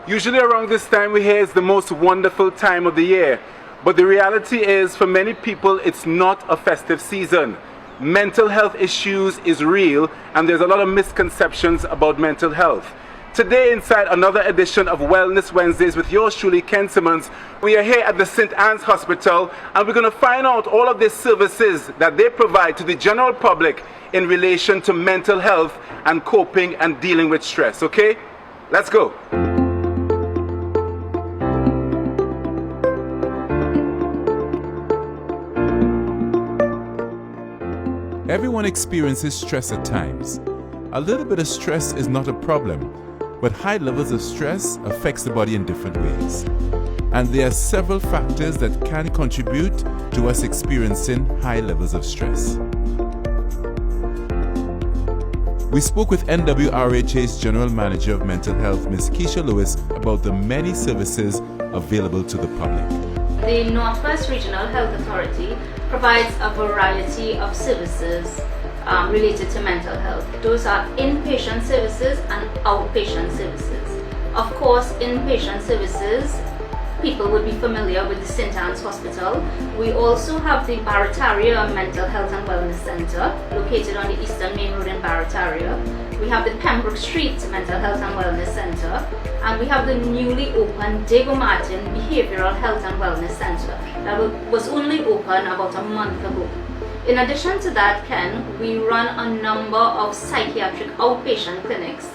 Usually around this time we hear it's the most wonderful time of the year. But the reality is, for many people, it's not a festive season. Mental health issues is real, and there's a lot of misconceptions about mental health. Today, inside another edition of Wellness Wednesdays with yours truly, Ken Simmons, we are here at the St. Anne's Hospital, and we're going to find out all of the services that they provide to the general public in relation to mental health and coping and dealing with stress. Okay? Let's go. Everyone experiences stress at times. A little bit of stress is not a problem, but high levels of stress affects the body in different ways. And there are several factors that can contribute to us experiencing high levels of stress. We spoke with NWRHA's General Manager of Mental Health, Ms. Keisha Lewis, about the many services available to the public. The Northwest Regional Health Authority provides a variety of services related to mental health. Those are inpatient services and outpatient services. Of course, inpatient services, people would be familiar with the St. Anne's Hospital. We also have the Barataria Mental Health and Wellness Center, located on the Eastern Main Road in Barataria. We have the Pembroke Street Mental Health and Wellness Center, and we have the newly opened Diego Martin Behavioral Health and Wellness Center that was only open about a month ago. In addition to that, Ken, we run a number of psychiatric outpatient clinics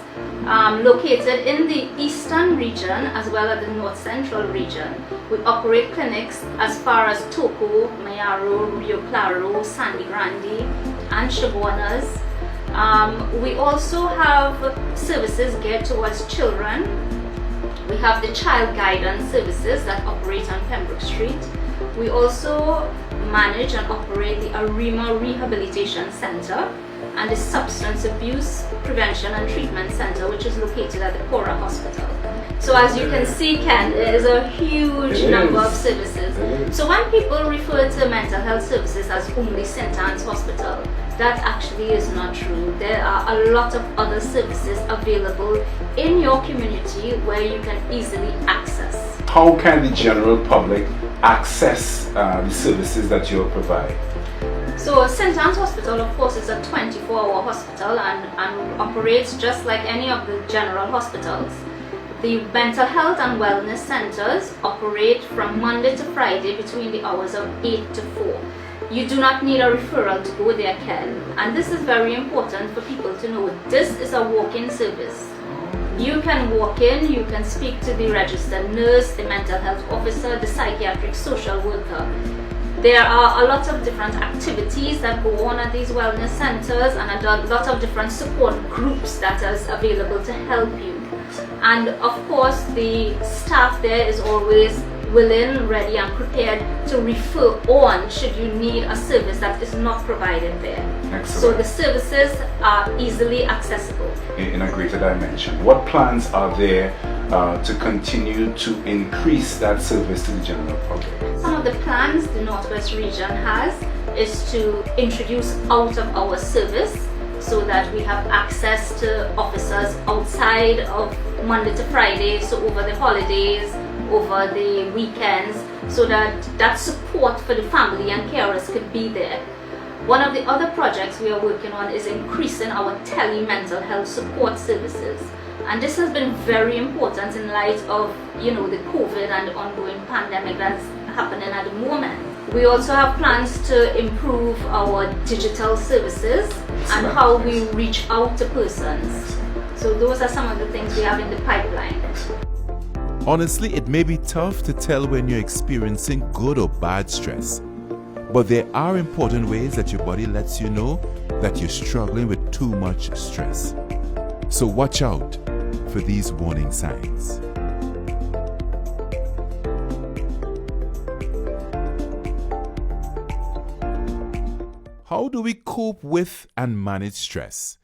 located in the eastern region as well as the north central region. We operate clinics as far as Toco, Mayaro, Rio Claro, Sandy Grande, and Chaguanas. We also have services geared towards children. We have the child guidance services that operate on Pembroke Street. We also manage and operate the ARIMA Rehabilitation Center and the Substance Abuse Prevention and Treatment Center, which is located at the Pora Hospital. So as you can see, Ken, there is a huge number of services. So when people refer to mental health services as only St. Anne's Hospital, that actually is not true. There are a lot of other services available in your community where you can easily access. How can the general public access the services that you provide? So St. Anne's Hospital, of course, is a 24-hour hospital and operates just like any of the general hospitals. The mental health and wellness centers operate from Monday to Friday between the hours of 8 to 4. You do not need a referral to go there, Ken. And this is very important for people to know. This is a walk-in service. You can walk in, you can speak to the registered nurse, the mental health officer, the psychiatric social worker. There are a lot of different activities that go on at these wellness centers and a lot of different support groups that is available to help you. And of course, the staff there is always willing, ready and prepared to refer on should you need a service that is not provided there. Excellent. So the services are easily accessible. In a greater dimension, what plans are there to continue to increase that service to the general public? Some of the plans the Northwest region has is to introduce out of hours service so that we have access to officers outside of Monday to Friday, so over the holidays, over the weekends, so that that support for the family and carers could be there. One of the other projects we are working on is increasing our tele-mental health support services. And this has been very important in light of, the COVID and the ongoing pandemic that's happening at the moment. We also have plans to improve our digital services and how we reach out to persons. So those are some of the things we have in the pipeline. Honestly, it may be tough to tell when you're experiencing good or bad stress. But there are important ways that your body lets you know that you're struggling with too much stress. So watch out for these warning signs. How do we cope with and manage stress?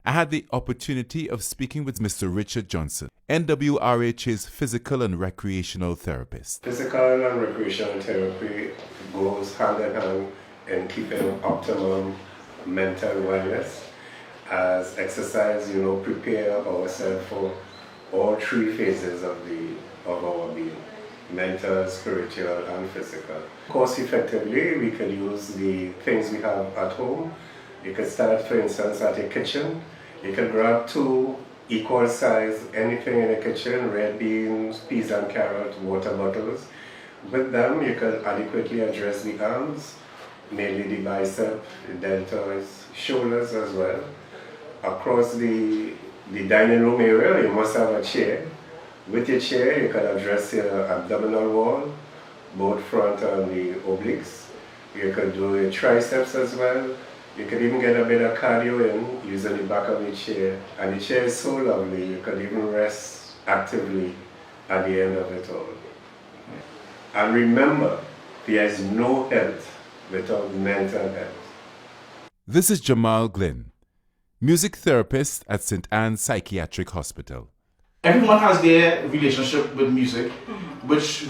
I had the opportunity of speaking with Mr. Richard Johnson, NWRHA's physical and recreational therapist. Physical and recreational therapy goes hand in hand in keeping optimum mental wellness. As exercise, prepare ourselves for all three phases of our being: mental, spiritual, and physical. Cost effectively, we could use the things we have at home. You could start, for instance, at your kitchen. You could grab 2 equal size anything in the kitchen: red beans, peas and carrots, water bottles. With them, you could adequately address the arms, mainly the bicep, the deltoids, shoulders as well. Across the dining room area, you must have a chair. With your chair, you can address your abdominal wall, both front and the obliques. You can do your triceps as well. You can even get a bit of cardio in using the back of your chair. And the chair is so lovely, you can even rest actively at the end of it all. And remember, there is no health without mental health. This is Jamal Glynn, music therapist at St. Anne's Psychiatric Hospital. Everyone has their relationship with music, which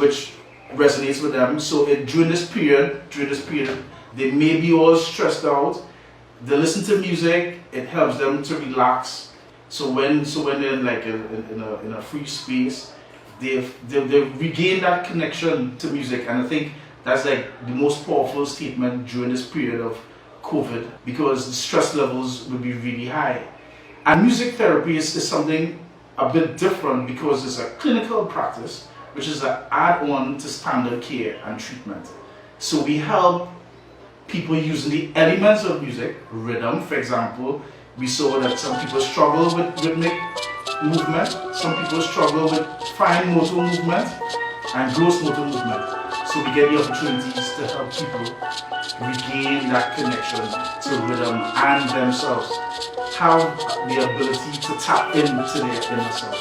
resonates with them. So during this period, they may be all stressed out. They listen to music; it helps them to relax. So when they're like in a free space, they've regained that connection to music, and I think that's like the most powerful statement during this period of COVID, because the stress levels would be really high. And music therapy is something a bit different because it's a clinical practice, which is an add-on to standard care and treatment. So we help people using the elements of music, rhythm, for example. We saw that some people struggle with rhythmic movement, some people struggle with fine motor movement and gross motor movement. So we get the opportunities to help people regain that connection to rhythm and themselves, have the ability to tap into their inner self.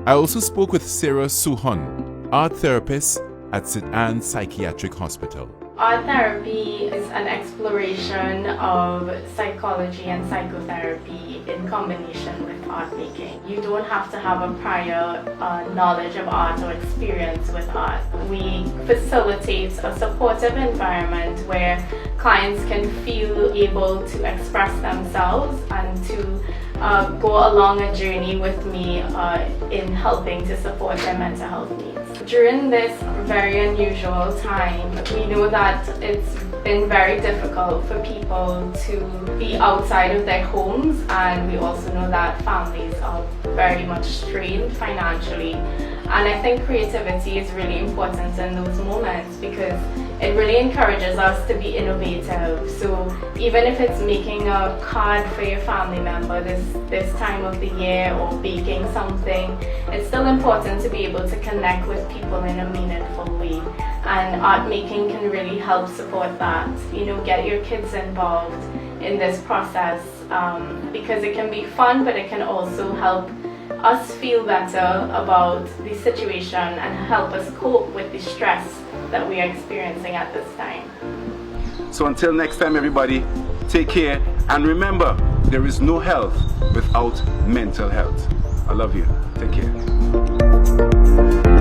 I also spoke with Sarah Suhon, art therapist at St. Anne's Psychiatric Hospital. Art therapy is an exploration of psychology and psychotherapy in combination with art making. You don't have to have a prior knowledge of art or experience with art. We facilitate a supportive environment where clients can feel able to express themselves and to go along a journey with me in helping to support their mental health needs. During this very unusual time, we know that it's been very difficult for people to be outside of their homes, and we also know that families are very much strained financially. And I think creativity is really important in those moments because it really encourages us to be innovative. So even if it's making a card for your family member this time of the year or baking something, it's still important to be able to connect with people in a meaningful way. And art making can really help support that. You know, get your kids involved in this process because it can be fun, but it can also help us feel better about the situation and help us cope with the stress that we are experiencing at this time. So until next time, everybody, take care, and remember, there is no health without mental health. I love you. Take care.